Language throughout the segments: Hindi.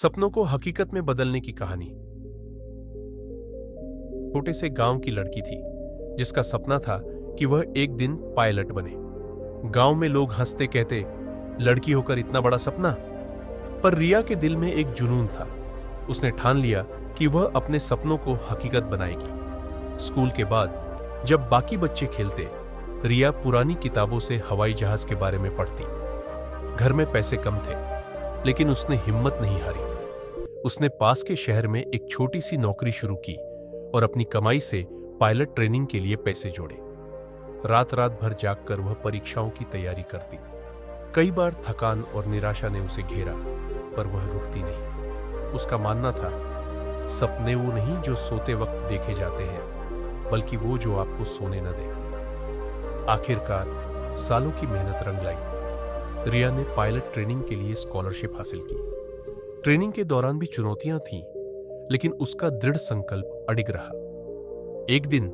सपनों को हकीकत में बदलने की कहानी। छोटे से गांव की लड़की थी जिसका सपना था कि वह एक दिन पायलट बने। गांव में लोग हंसते कहते, लड़की होकर इतना बड़ा सपना। पर रिया के दिल में एक जुनून था। उसने ठान लिया कि वह अपने सपनों को हकीकत बनाएगी। स्कूल के बाद जब बाकी बच्चे खेलते, रिया पुरानी किताबों से हवाई जहाज के बारे में पढ़ती। घर में पैसे कम थे, लेकिन उसने हिम्मत नहीं हारी। उसने पास के शहर में एक छोटी सी नौकरी शुरू की और अपनी कमाई से पायलट ट्रेनिंग के लिए पैसे जोड़े। रात रात भर जागकर वह परीक्षाओं की तैयारी करती। कई बार थकान और निराशा ने उसे घेरा, पर वह रुकती नहीं। उसका मानना था, सपने वो नहीं जो सोते वक्त देखे जाते हैं, बल्कि वो जो आपको सोने न दे। आखिरकार सालों की मेहनत रंग लाई। रिया ने पायलट ट्रेनिंग के लिए स्कॉलरशिप हासिल की। ट्रेनिंग के दौरान भी चुनौतियां थीं, लेकिन उसका दृढ़ संकल्प अडिग रहा। एक दिन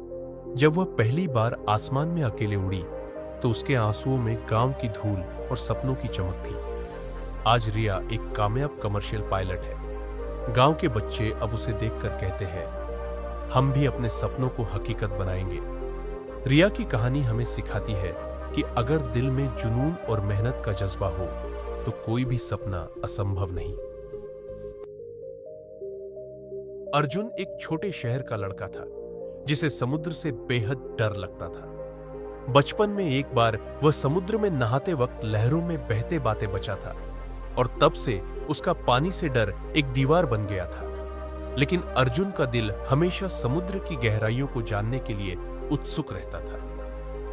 जब वह पहली बार आसमान में अकेले उड़ी, तो उसके आंसुओं में गांव की धूल और सपनों की चमक थी। आज रिया एक कामयाब कमर्शियल पायलट है। गांव के बच्चे अब उसे देखकर कहते हैं, हम भी अपने सपनों को हकीकत बनाएंगे। रिया की कहानी हमें सिखाती है कि अगर दिल में जुनून और मेहनत का जज्बा हो, तो कोई भी सपना असंभव नहीं। अर्जुन एक छोटे शहर का लड़का था जिसे समुद्र से बेहद डर लगता था। बचपन में एक बार वह समुद्र में नहाते वक्त लहरों में बहते बाते बचा था, और तब से उसका पानी से डर एक दीवार बन गया था। लेकिन अर्जुन का दिल हमेशा समुद्र की गहराइयों को जानने के लिए उत्सुक रहता था।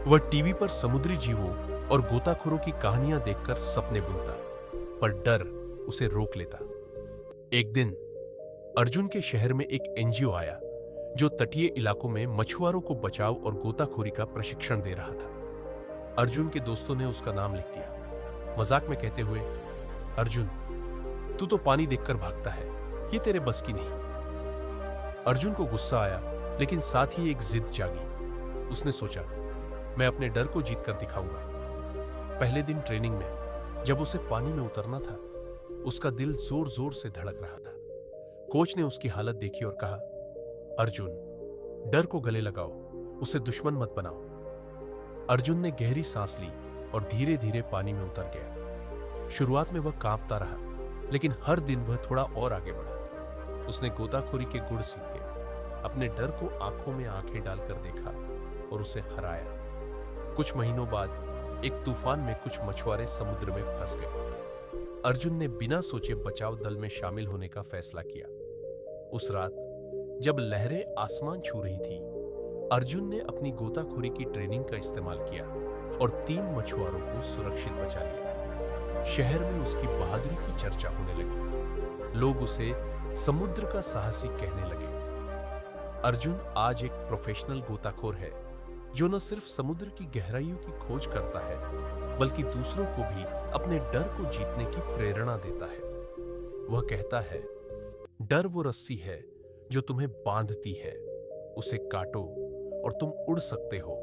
वह टीवी पर समुद्री जीवों और गोताखोरों की कहानियां देखकर सपने बुनता, पर डर उसे रोक लेता। एक दिन अर्जुन के शहर में एक एनजीओ आया जो तटीय इलाकों में मछुआरों को बचाव और गोताखोरी का प्रशिक्षण दे रहा था। अर्जुन के दोस्तों ने उसका नाम लिख दिया, मजाक में कहते हुए, अर्जुन, तू तो पानी देखकर भागता है, ये तेरे बस की नहीं। अर्जुन को गुस्सा आया, लेकिन साथ ही एक जिद जागी। उसने सोचा, मैं अपने डर को जीत कर दिखाऊंगा। पहले दिन ट्रेनिंग में जब उसे पानी में उतरना था, उसका दिल जोर जोर से धड़क रहा था। कोच ने उसकी हालत देखी और कहा, अर्जुन, डर को गले लगाओ, उसे दुश्मन मत बनाओ। अर्जुन ने गहरी सांस ली और धीरे धीरे पानी में उतर गया। शुरुआत में वह कांपता रहा, लेकिन हर दिन वह थोड़ा और आगे बढ़ा। उसने गोताखोरी के गुण सीखे, अपने डर को आंखों में आंखें डालकर देखा और उसे हराया। कुछ महीनों बाद एक तूफान में कुछ मछुआरे समुद्र में फंस गए। अर्जुन ने बिना सोचे बचाव दल में शामिल होने का फैसला किया। उस रात जब लहरें आसमान छू रही थी, अर्जुन ने अपनी गोताखोरी की ट्रेनिंग का इस्तेमाल किया और 3 मछुआरों को सुरक्षित बचा लिया। शहर में उसकी बहादुरी की चर्चा होने लगी। लोग उसे समुद्र का साहसी कहने लगे। अर्जुन आज एक प्रोफेशनल गोताखोर है जो न सिर्फ समुद्र की गहराइयों की खोज करता है, बल्कि दूसरों को भी अपने डर को जीतने की प्रेरणा देता है। वह कहता है, डर वो रस्सी है जो तुम्हें बांधती है, उसे काटो और तुम उड़ सकते हो।